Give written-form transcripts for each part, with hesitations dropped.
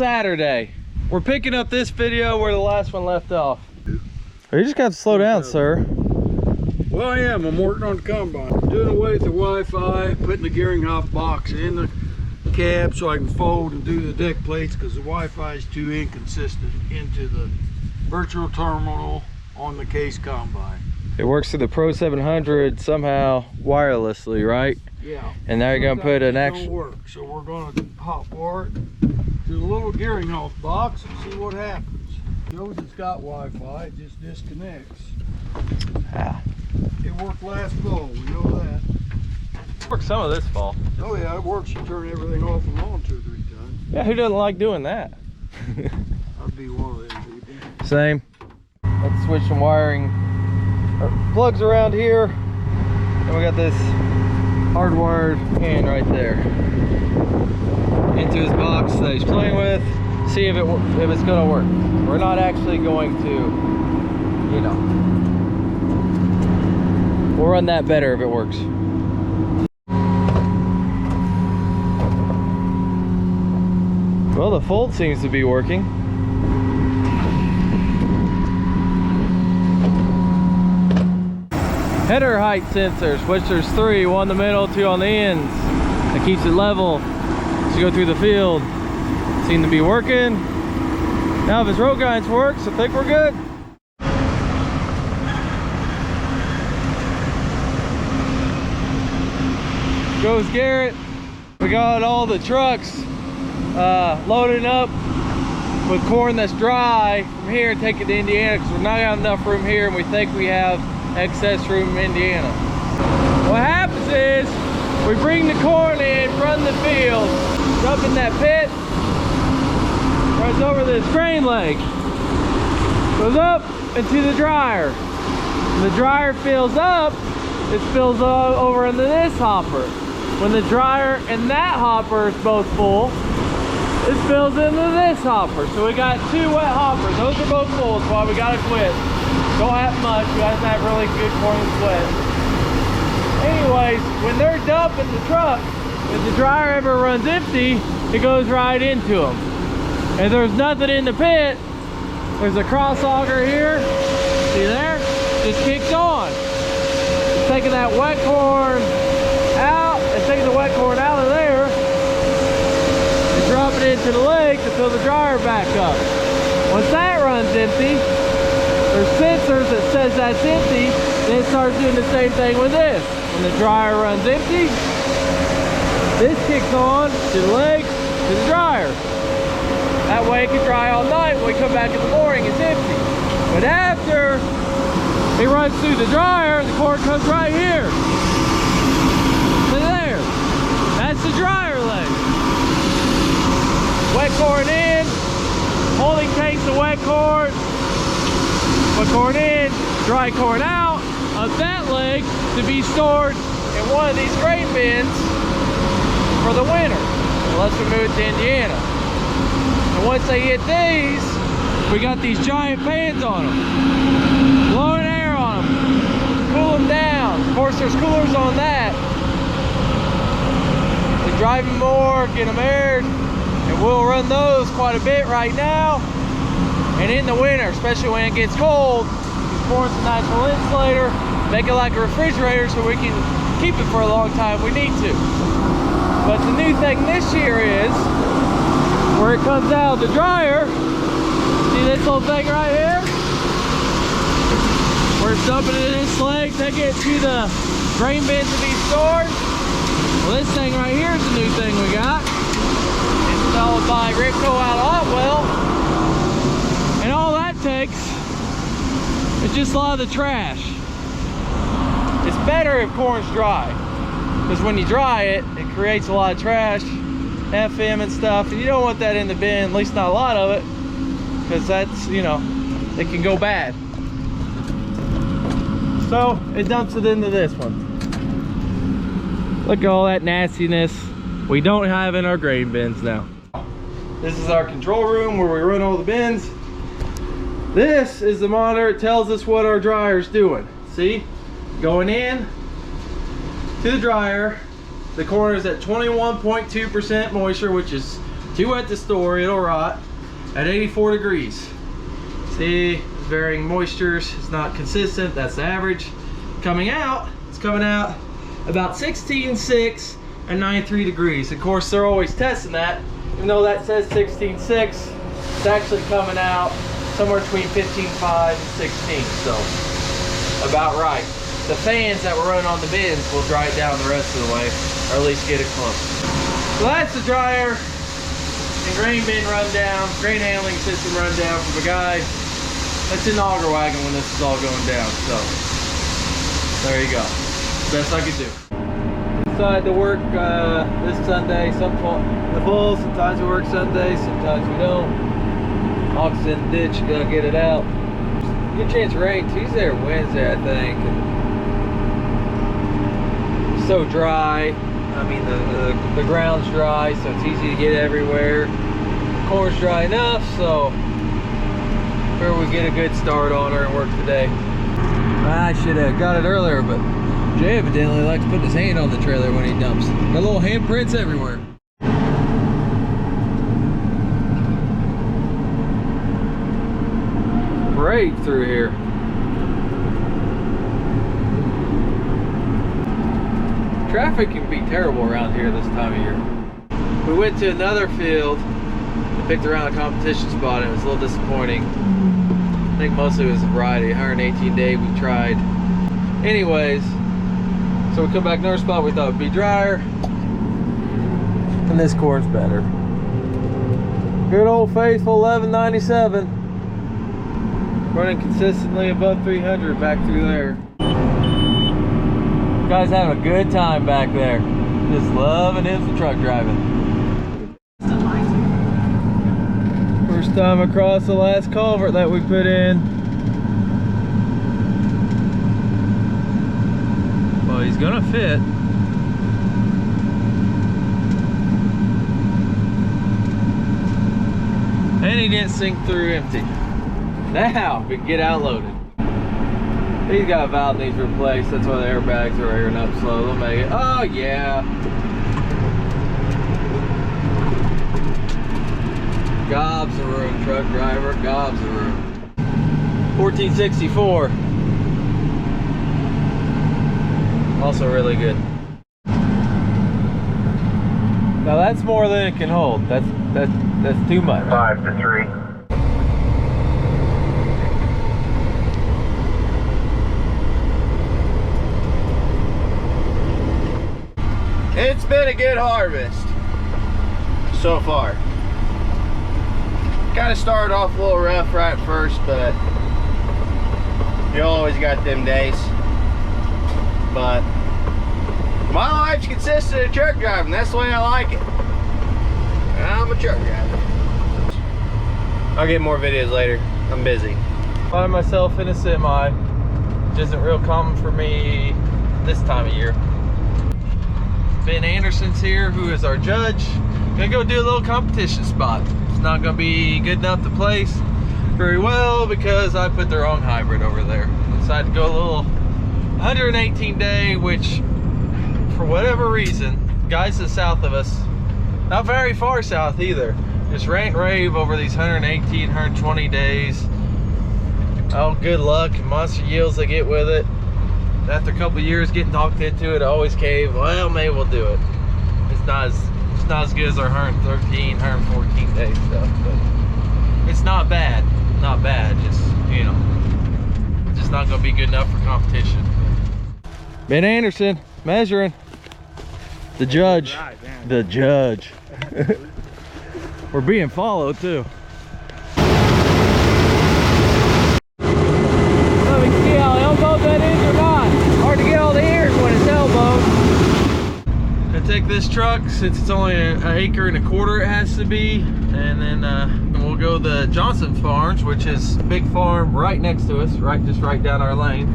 Saturday. We're picking up this video where the last one left off. You just got to slow down, sir. Well, I am. I'm working on the combine. Doing away with the Wi-Fi, putting the gearing off box in the cab so I can fold and do the deck plates because the Wi-Fi is too inconsistent into the virtual terminal on the case combine. It works through the Pro 700 somehow wirelessly, right? Yeah. And now you're gonna put an extra. Don't work, so we're gonna hotwire it to the little gearing off box and see what happens. Shows it's got Wi-Fi, it just disconnects. Ah. It worked last fall, we know that. It worked some of this fall. Oh yeah, it works. You turn everything off and on 2 or 3 times. Yeah, who doesn't like doing that? I'd be one of them people. Same. Let's switch some wiring plugs around here. And we got this hardwired hand right there into his box that he's playing with. See if it's gonna work. We're not actually going to, you know, we'll run that better if it works. Well, the fold seems to be working. Header height sensors, which there's 3, 1 in the middle, 2 on the ends. That keeps it level as you go through the field. Seem to be working. Now if his road guidance works, I think we're good. Goes Garrett. We got all the trucks loading up with corn that's dry from here and take it to Indiana because we're not got enough room here and we think we have excess room in Indiana. What happens is we bring the corn in, run the field, dump in that pit, runs over this grain leg, goes up into the dryer. When the dryer fills up, it spills over into this hopper. When the dryer and that hopper is both full, it spills into this hopper. So we got 2 wet hoppers. Those are both full, that's why we gotta quit. Don't have much, we gotta have really good corn and sweat. Anyways, when they're dumping the truck, if the dryer ever runs empty, it goes right into them. If there's nothing in the pit, there's a cross auger here, see there? Just kicks on. It's taking that wet corn out, and taking the wet corn out of there, and drop it into the leg to fill the dryer back up. Once that runs empty, there's sensors that says that's empty, then it starts doing the same thing with this. When the dryer runs empty, this kicks on to the legs, to the dryer. That way it can dry all night. When we come back in the morning, it's empty. But after it runs through the dryer, the corn comes right here. So there, that's the dryer leg. Wet corn in, holding tanks of wet corn. Put corn in, dry corn out of that leg to be stored in one of these grain bins for the winter, unless we move it to Indiana. And once they hit these, we got these giant fans on them, blowing air on them, cool them down. Of course, there's coolers on that. We drive them more, get them aired, and we'll run those quite a bit right now. And in the winter, especially when it gets cold, use corn's a natural insulator, make it like a refrigerator so we can keep it for a long time if we need to. But the new thing this year is, where it comes out of the dryer, see this little thing right here? We're dumping it in this leg, taking it to the grain bin to be stored. Well, this thing right here is the new thing we got. Installed by Ripco out of Otwell. And all that takes is just a lot of the trash. It's better if corn's dry, because when you dry it, it creates a lot of trash, FM and stuff, and you don't want that in the bin, at least not a lot of it, because that's, you know, it can go bad. So it dumps it into this one. Look at all that nastiness we don't have in our grain bins now. This is our control room where we run all the bins. This is the monitor. It tells us what our dryer's doing. See, going in to the dryer, the corn is at 21.2% moisture, which is Too wet to store, it'll rot at 84 degrees. See, varying moistures, it's not consistent, that's the average. Coming out, it's coming out about 16.6 and 93 degrees. Of course, they're always testing that. Even though that says 16.6, it's actually coming out somewhere between 15.5 and 16, so about right. The fans that we're running on the bins will dry it down the rest of the way, or at least get it close. So that's the dryer and grain bin rundown, grain handling system rundown from a guy that's in the auger wagon when this is all going down. So there you go, best I could do. Decided to work this Sunday, in the fall. Sometimes we work Sundays, sometimes we don't. Ox in the ditch, you gotta get it out. Good chance of rain Tuesday or Wednesday, I think. It's so dry. I mean, the ground's dry, so it's easy to get everywhere. Corn's dry enough, so where we get a good start on her and work today. I should have got it earlier, but Jay evidently likes putting his hand on the trailer when he dumps. Got little handprints everywhere. Right through here. Traffic can be terrible around here this time of year. We went to another field and picked around a competition spot, and it was a little disappointing. I think mostly it was a variety. 118 day we tried. Anyways, so we come back to another spot we thought would be drier, and this corn's better. Good old faithful 1197. Running consistently above 300 back through there. Guy's having a good time back there. Just loving him some truck driving. First time across the last culvert that we put in. Well, he's gonna fit. And he didn't sink through empty. Now we can get out loaded. He's got a valve needs replaced. That's why the airbags are airing up slow. They'll make it. Oh yeah. Gobs of room, truck driver. Gobs of room. 1464. Also really good. Now that's more than it can hold. That's too much. 5 to 3. It's been a good harvest so far. Kind of started off a little rough right at first, but you always got them days. But my life's consistent of truck driving. That's the way I like it. I'm a truck driver. I'll get more videos later. I'm busy. Find myself in a semi, which isn't real common for me this time of year. Ben Anderson's here, who is our judge. Gonna go do a little competition spot. It's not gonna be good enough to place very well because I put the wrong hybrid over there. Decided to go a little 118 day, which for whatever reason, guys to the south of us, not very far south either, just rant and rave over these 118, 120 days. Oh, good luck and monster yields they get with it. After a couple of years getting talked into it, I always cave. Well, maybe we'll do it. It's not as good as our 113, 114 day stuff, but it's not bad. Not bad. Just, you know, just not gonna be good enough for competition. Ben Anderson measuring. The judge. The judge. We're being followed too. Let me see how elbowed that is or not. Hard to get all the ears when it's elbowed. Gonna take this truck, since it's only an acre and a quarter it has to be, and then we'll go to Johnson Farms, which is a big farm right next to us, just right down our lane.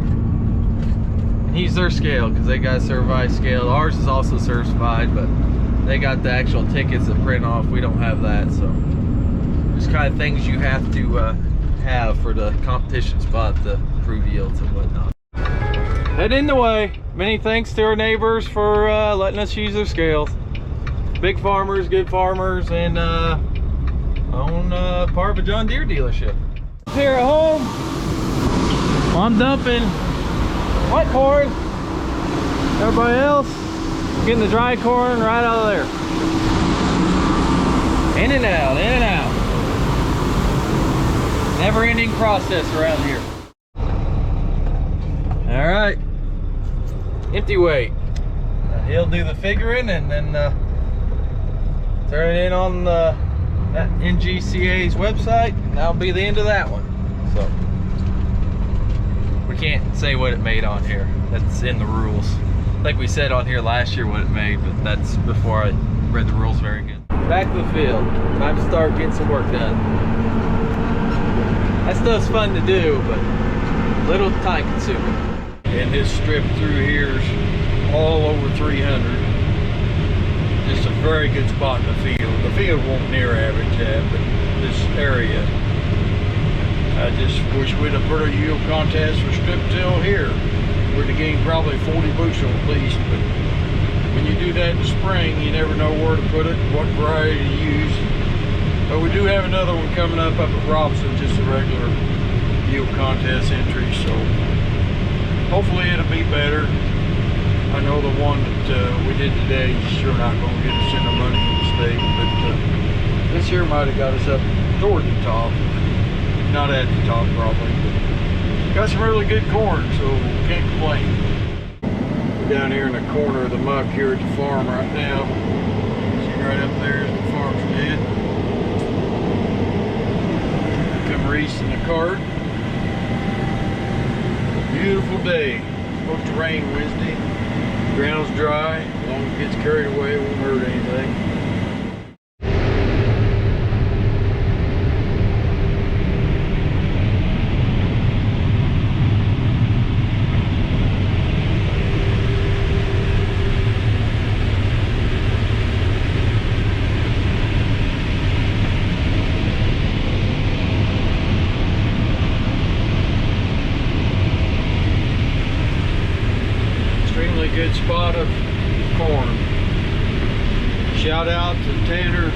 And he's their scale because they got a certified scale. Ours is also certified, but they got the actual tickets that print off. We don't have that, so just kind of things you have to have for the competition spot to prove yields and whatnot. Heading the way. Many thanks to our neighbors for letting us use their scales. big farmers, good farmers, and own part of a John Deere dealership. Here at home, I'm dumping white corn. Everybody else getting the dry corn right out of there. In and out, in and out. Never-ending process around here. All right, empty weight. He'll do the figuring and then turn it in on that NGCA's website, and that'll be the end of that one. So we can't say what it made on here. That's in the rules. I think we said on here last year what it made, but that's before I read the rules very good. Back to the field. Time to start getting some work done. That stuff's fun to do, but a little time consuming. And this strip through here is all over 300. It's a very good spot in the field. The field won't near average that, but this area, I just wish we'd have put a yield contest for strip till here. We'd have gained probably 40 bushel at least, but when you do that in the spring, you never know where to put it, what variety to use. But we do have another one coming up at Robinson, just a regular yield contest entry, so hopefully it'll be better. I know the one that we did today is sure not going to get us any money in the state, but this here might have got us up toward the top. Not at the top probably, but got some really good corn, so can't complain. We're down here in the corner of the muck here at the farm right now. See right up there is the farm's dead. Come Reese in the cart. Beautiful day. Supposed to rain Wednesday. Ground's dry. As long as it gets carried away, it won't hurt anything. Good spot of corn. Shout out to Tanner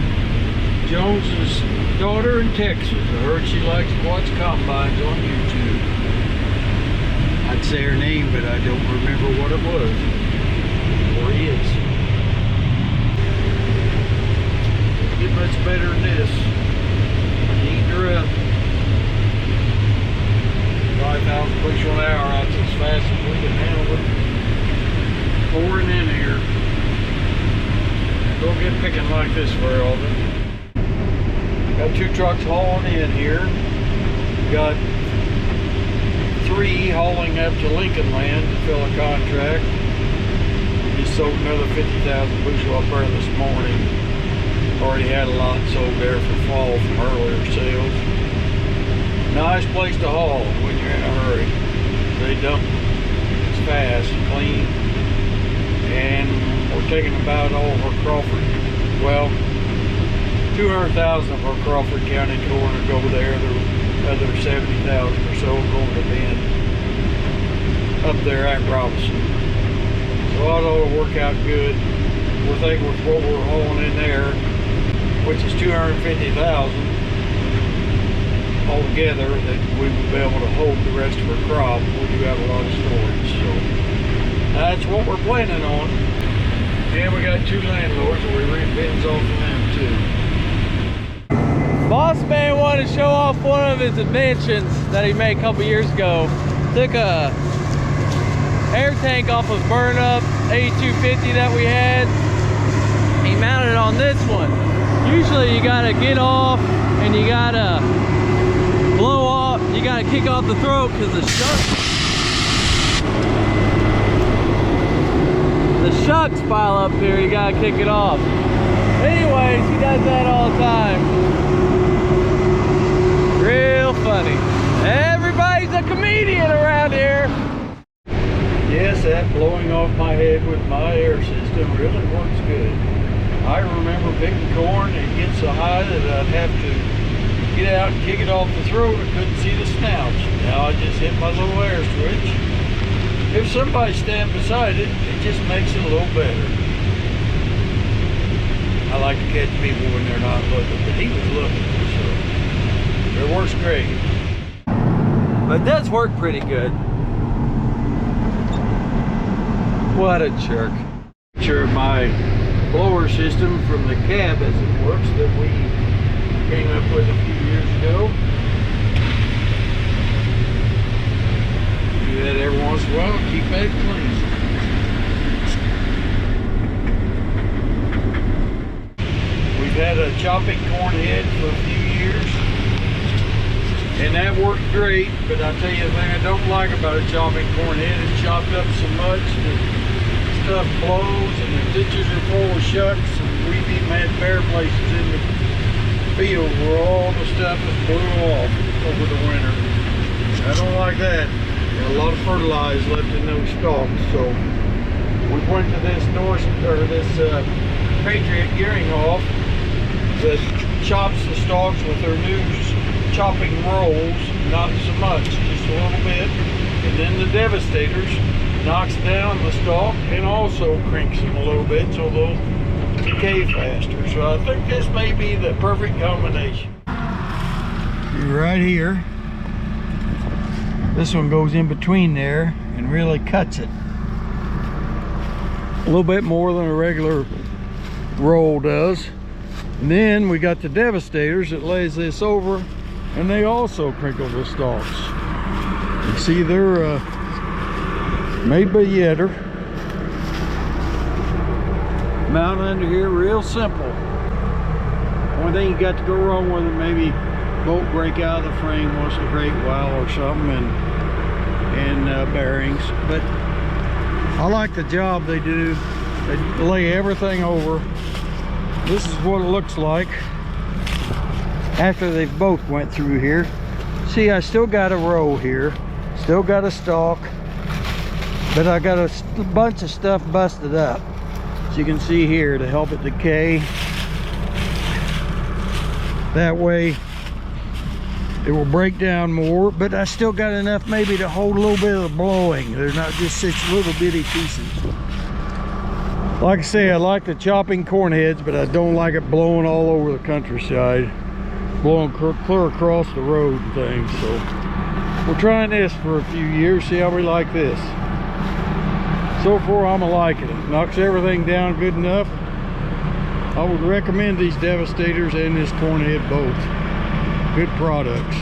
Jones's daughter in Texas. I heard she likes to watch combines on YouTube. I'd say her name, but I don't remember what it was or is. Get much better than this. Eating her up. 5,000 bushel an hour. That's as fast as we can handle it. Pouring in here. Don't get picking like this very often. Got 2 trucks hauling in here. Got 3 hauling up to Lincoln Land to fill a contract. Just sold another 50,000 bushel up there this morning. Already had a lot sold there for fall from earlier sales. Nice place to haul when you're in a hurry. They dump it's fast, clean. And we're taking about all of our Crawford, well, 200,000 of our Crawford County corn will go there. The other 70,000 or so going to Bend up there at Robinson. So it ought to work out good. We're thinking with what we're hauling in there, which is 250,000 altogether, that we will be able to hold the rest of our crop. We do have a lot of storage, so that's what we're planning on. And we got 2 landlords, and we rent bins off of them too. Boss man wanted to show off one of his inventions that he made a couple years ago. Took a air tank off of burn up E24 that we had. He mounted it on this one. Usually you gotta get off and you gotta blow off, you gotta kick off the throat because the shucks pile up here, you gotta kick it off. Anyways, he does that all the time. Real funny. Everybody's a comedian around here. Yes, that blowing off my head with my air system really works good. I remember picking corn and get so high that I'd have to get out and kick it off the throat. I couldn't see the snouts. Now I just hit my little air switch. If somebody stands beside it, it just makes it a little better. I like to catch people when they're not looking, but he was looking, so it works great. But it does work pretty good. What a jerk. Picture of my blower system from the cab as it works that we came up with a few years ago. Do that every once in a while, keep that clean. We've had a chopping corn head for a few years, and that worked great, but I'll tell you the thing I don't like about a chopping corn head, it's chopped up so much that stuff blows and the ditches are full of shucks, and we've even had bare places in the field where all the stuff is blew off over the winter. I don't like that. Got a lot of fertilizer left in those stalks, so we went to this Patriot gearing off that chops the stalks with their new chopping rolls, not so much, just a little bit, and then the devastators knocks down the stalk and also crinks them a little bit so they'll decay faster. So I think this may be the perfect combination. Right here, this one goes in between there and really cuts it a little bit more than a regular roll does. And then we got the devastators that lays this over, and they also crinkle the stalks. You see they're made by Yetter. Mount under here, real simple. Only thing you got to go wrong with it, maybe bolt break out of the frame once in a great while or something, and bearings. But I like the job they do. They lay everything over. This is what it looks like after they've both went through here. See, I still got a row here, still got a stalk, but I got a bunch of stuff busted up, as you can see here, to help it decay. That way it will break down more, but I still got enough maybe to hold a little bit of the blowing. They're not just such little bitty pieces. Like I say, I like the chopping corn heads, but I don't like it blowing all over the countryside, blowing clear across the road and things. So we're trying this for a few years, see how we like this. So far I'm liking it. Knocks everything down good enough. I would recommend these devastators and this corn head both. Good products.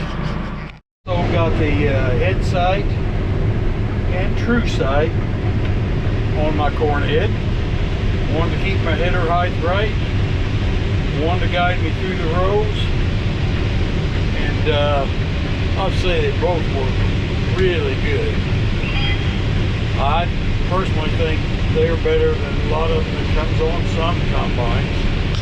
So I've got the head sight and true sight on my corn head. One to keep my header height right, one to guide me through the rows, and I'd say they both work really good. I personally think they're better than a lot of them that comes on some combines.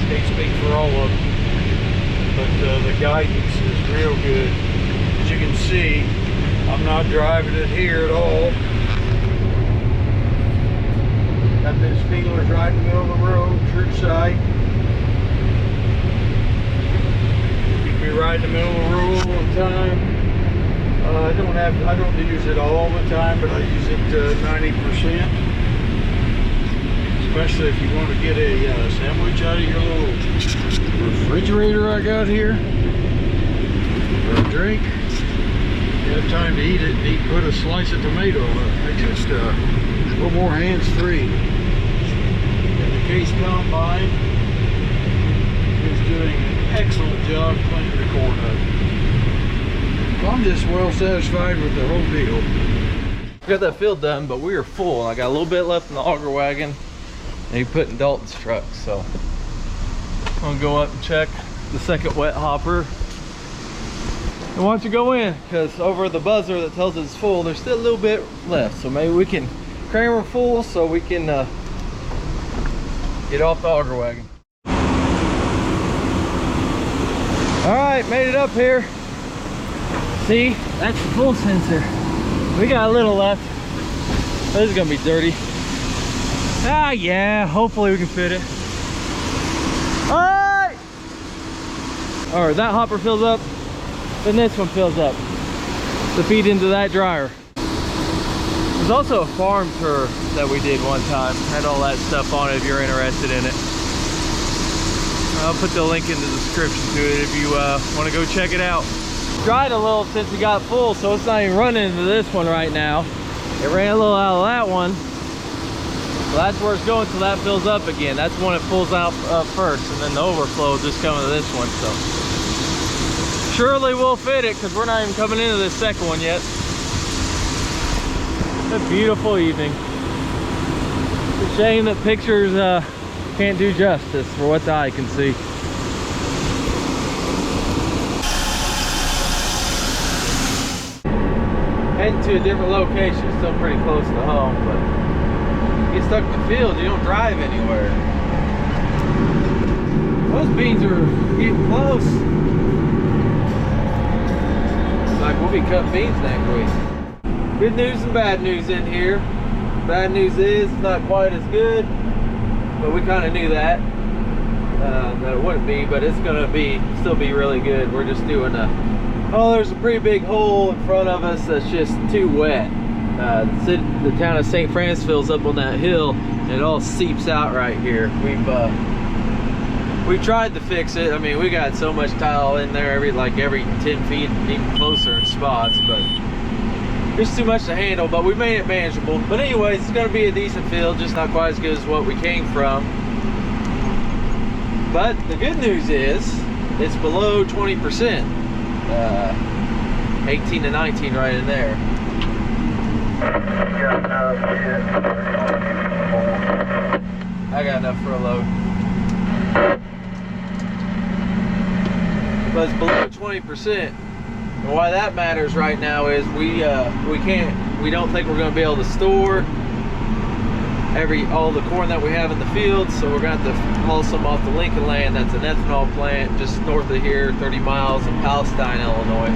Can't speak for all of them, but the guidance is real good. As you can see, I'm not driving it here at all. Got this feelers right in the middle of the road, true sight. Keep me right in the middle of the road all the time. I don't use it all the time, but I use it 90%. Especially if you want to get a sandwich out of your little refrigerator I got here, or a drink. You have time to eat it, and you put a slice of tomato on it. Makes it a little more hands-free. Case Combine is doing an excellent job cleaning the corn up. I'm just well satisfied with the whole deal. Got that field done, but we are full. I got a little bit left in the auger wagon, and he put in Dalton's truck. So I'm gonna go up and check the second wet hopper. And why don't you go in? Because over the buzzer that tells us it's full, there's still a little bit left. So maybe we can cram her full so we can get off the auger wagon. All right, made it up here. See, that's the full sensor. We got a little left. This is gonna be dirty. Ah, yeah, hopefully we can fit it. All right. All right, that hopper fills up, then this one fills up to feed into that dryer. There's also a farm tour that we did one time. Had all that stuff on it if you're interested in it. I'll put the link in the description to it if you want to go check it out. Dried a little since it got full, so it's not even running into this one right now. It ran a little out of that one. So that's where it's going till that fills up again. That's when it pulls out first, and then the overflow will just coming to this one. So surely we'll fit it because we're not even coming into this second one yet. It's a beautiful evening. It's a shame that pictures can't do justice for what the eye can see. Heading to a different location, still pretty close to home, but you get stuck in the field, you don't drive anywhere. Those beans are getting close. Like we'll be cutting beans next week. Good news and bad news in here. Bad news is it's not quite as good, but we kind of knew that it wouldn't be, but it's gonna still be really good. We're just doing there's a pretty big hole in front of us that's just too wet. The town of St. Francis fills up on that hill and it all seeps out right here. We tried to fix it. I mean, we got so much tile in there every 10 feet, even closer in spots, but it's too much to handle, but we made it manageable. But anyways, it's gonna be a decent field, just not quite as good as what we came from. But the good news is it's below 20%. 18 to 19 right in there. I got enough for a load. But it's below 20%. And why that matters right now is we don't think we're going to be able to store all the corn that we have in the field, so we're going to have to haul some off the Lincoln land. That's an ethanol plant just north of here, 30 miles in Palestine, Illinois.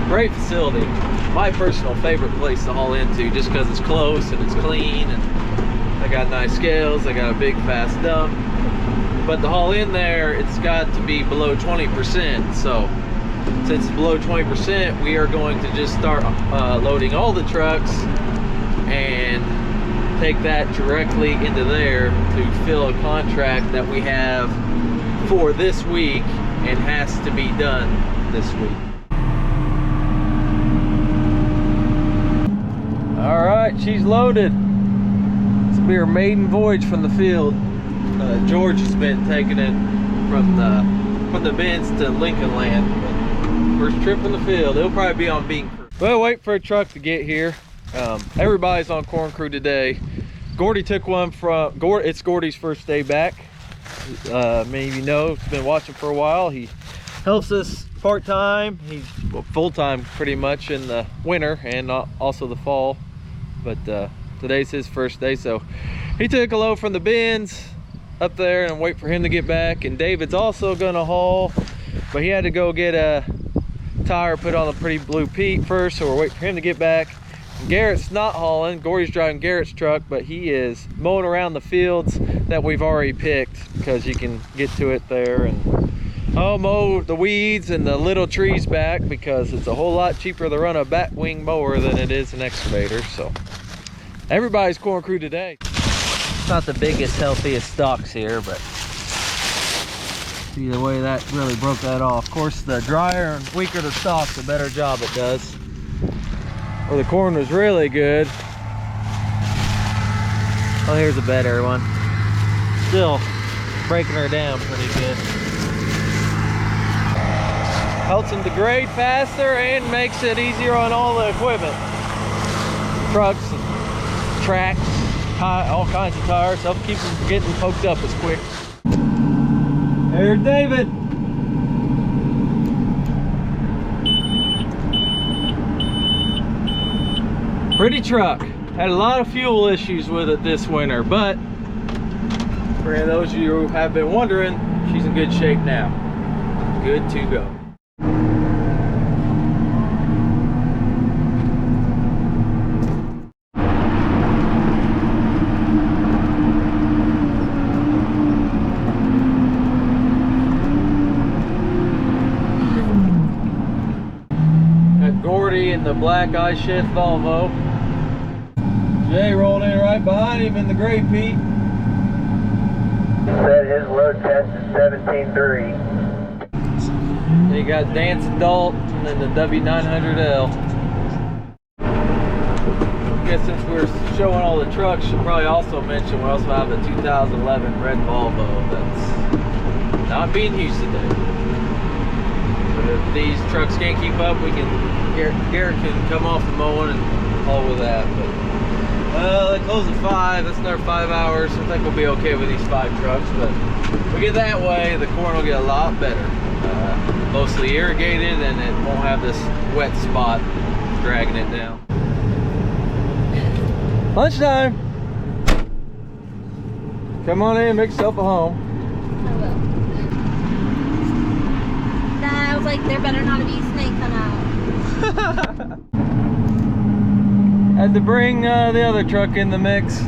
Great facility. My personal favorite place to haul into, just because it's close and it's clean and they got nice scales, they got a big fast dump. But to haul in there, it's got to be below 20%. So since it's below 20%, we are going to just start loading all the trucks and take that directly into there to fill a contract that we have for this week and has to be done this week. All right, she's loaded. This will be her maiden voyage from the field. George has been taking it from the bins to Lincoln land. But first trip in the field. It'll probably be on bean crew. Well, wait for a truck to get here. Everybody's on corn crew today. Gordy took one from it's Gordy's first day back. Many of you know, he's been watching for a while. He helps us part-time. He's full-time pretty much in the winter and also the fall, but today's his first day, so he took a load from the bins up there and wait for him to get back. And David's also gonna haul, but he had to go get a tire put on the Pretty Blue Pete first, so we're waiting for him to get back. Garrett's not hauling. Gordy's driving Garrett's truck, but he is mowing around the fields that we've already picked, because you can get to it there and mow the weeds and the little trees back, because it's a whole lot cheaper to run a bat wing mower than it is an excavator. So everybody's corn crew today. It's not the biggest, healthiest stalks here, but see the way that really broke that off. Of course, the drier and weaker the stalk, the better job it does. Where the corn was really good. Oh, here's a better one. Still breaking her down pretty good. Helps them degrade faster and makes it easier on all the equipment. Trucks, and tracks, all kinds of tires. Help keep them from getting poked up as quick. There's David. Pretty truck. Had a lot of fuel issues with it this winter, but for those of you who have been wondering, she's in good shape now. Good to go. Got Gordy in the black ice shed Volvo. Jay rolled in right behind him in the gray Pete. Said his load test is 17.3. You got Dance Adult and then the W900L. I guess since we're showing all the trucks, should probably also mention we also have the 2011 red Volvo that's not being used today. But if these trucks can't keep up, we can Garrett can come off the mowing and haul with that. But they close at 5. That's another 5 hours. I think we'll be okay with these 5 trucks. But if we get that way, the corn will get a lot better. Mostly irrigated, and it won't have this wet spot dragging it down. Lunchtime. Come on in, make yourself a home. I will. Nah, I was like, there better not be a snake come out. Had to bring the other truck in the mix.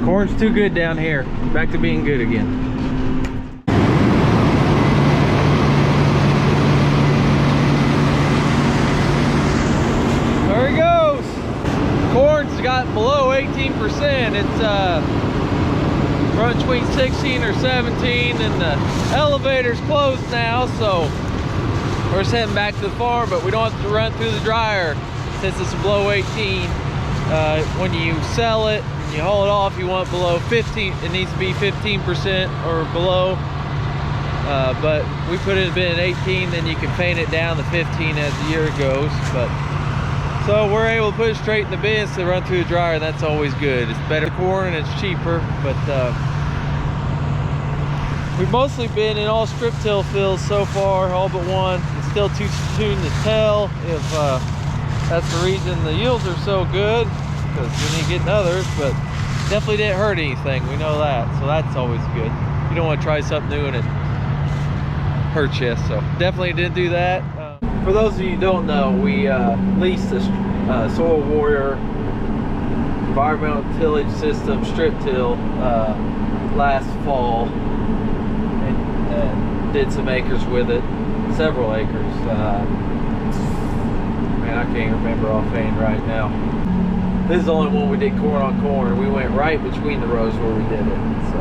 Corn's too good down here. Back to being good again. There he goes. Corn's got below 18%. It's run between 16 or 17, and the elevator's closed now, so we're just heading back to the farm, but we don't have to run through the dryer since it's below 18. When you sell it and you haul it off, you want below 15. It needs to be 15% or below. But we put it in at 18, then you can paint it down to 15 as the year goes. But so we're able to put it straight in the bin to run through the dryer, and that's always good. It's better corn and it's cheaper, but we've mostly been in all strip till fields so far, all but one. It's still too soon to tell if that's the reason the yields are so good, because we need to get in others, but definitely didn't hurt anything. We know that, so that's always good. You don't want to try something new and it hurts you, so definitely didn't do that. For those of you who don't know, we leased a Soil Warrior environmental tillage system strip till last fall, and did some acres with it, several acres. Man, I can't remember offhand right now. This is the only one we did corn on corn. We went right between the rows where we did it, so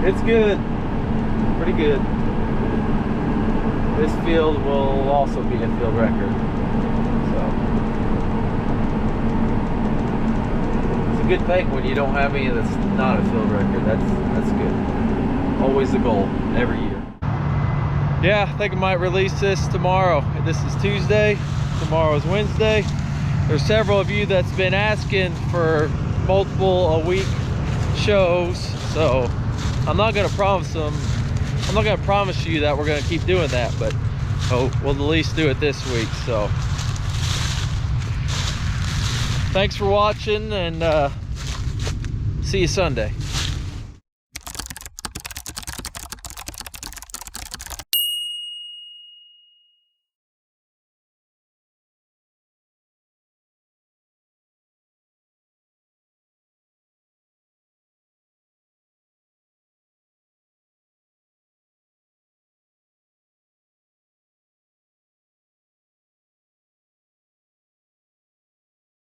it's good, pretty good. This field will also be a field record, so it's a good thing when you don't have any that's not a field record. That's good. Always the goal every year. Yeah, I think I might release this tomorrow. This is Tuesday, tomorrow is Wednesday. There's several of you that's been asking for multiple a week shows, so I'm not gonna promise you that we're gonna keep doing that, but we'll at least do it this week. So thanks for watching, and see you Sunday.